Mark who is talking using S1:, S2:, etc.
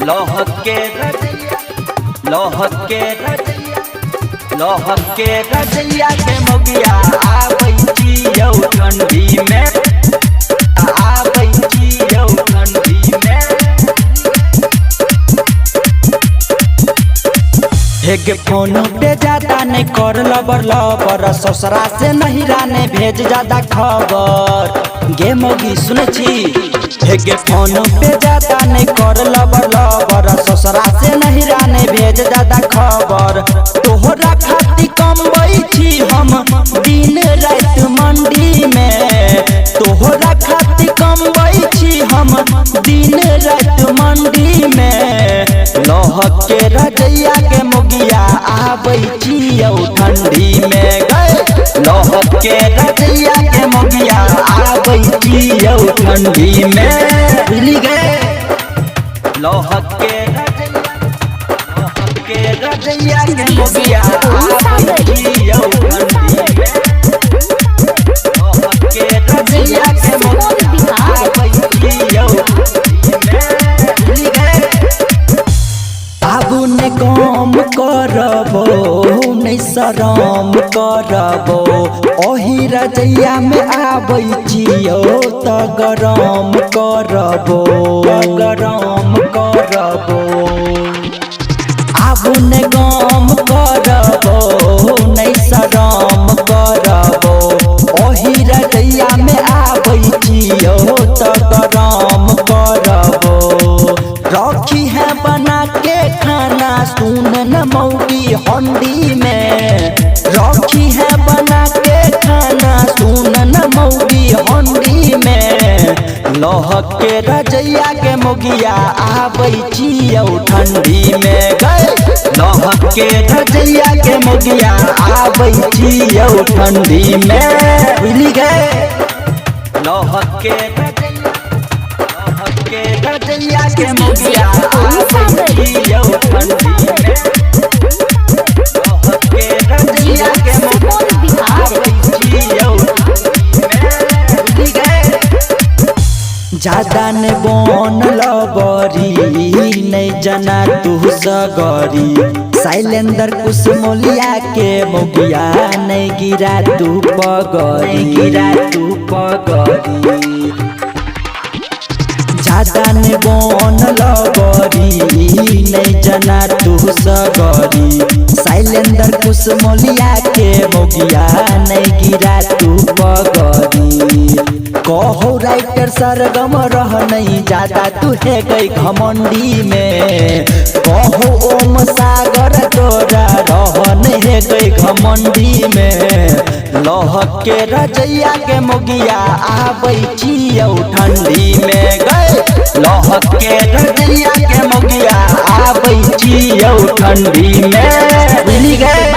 S1: लोहक के रजैया, लोहक के रजैया, लोहक के रजैया के मोगिया आबै छियौ ठंडी में, आबै छियौ ठंडी में। हेगे फोन पे जाता ने कर लबर लबर, ससुरा से नहिरा ने भेज ज्यादा खबर। गे मोगी सुने छी, हेगे फोन पे जाता ने कर लबर लबर, ससुरा से नहिरा ने भेज ज्यादा खबर। तोहरा खाती कमबै छी हम दिन रात मंडी में, तोहरा खाती कमबै छी हम दिन रात मंडी में। लोहक के रजैया के मोगिया आबै छियौ ठंडी में गए, लोहक के रजैया के मोगिया आबै छियौ ठंडी में। भूली गए लोहक के रजैया, लोहक के रजैया के मोगिया आबै छियौ ठंडी में, लोहक के रजैया के मोगिया आबै छियौ ठंडी में। भूली गए बाबू ने काम करबो नहीं शरम करबो, ओही रजैया में आबै छियौ त गरम करबो, गरम करबो। आबू ने काम करबो नहीं शरम करबो, ओही रजैया में आबै छियौ त गरम करबो। रखी है बना के खाना सुन न मौगी हंडी में, रखी है बना के खाना सुन न मौगी हंडी में। लोहक के रजैया के मोगिया आबै छियौ ठंडी में गए, लोहक के रजैया के मोगिया आबै छियौ ठंडी में। भूली गए लोहक के रजैया, लोहक के रजैया के मोगिया आबै छियौ ठंडी में, लोहक के रजैया के मोगिया आबै छियौ ठंडी में। भूली गए ज्यादा ने बन लबरी नहीं जना तू सगरी, शैलेंद्र कुसमोलिया के मोगिया नहीं गिरा तू पगरी, गिरा तू पगरी। ज्यादा ने बन लबरी नहीं जना तू सगरी, शैलेंद्र कुसमोलिया के मोगिया नहीं गिरा तू पगरी। कहो राइटर सरगम रह नहीं जाता तू है गई घमंडी में, कहो ओम सागर तोरा रह नहीं है गई घमंडी में। लोहक के रजैया के मोगिया आबै छियौ ठंडी में गए, लोहक के रजैया के मोगिया आबै छियौ ठंडी में। भूली गए।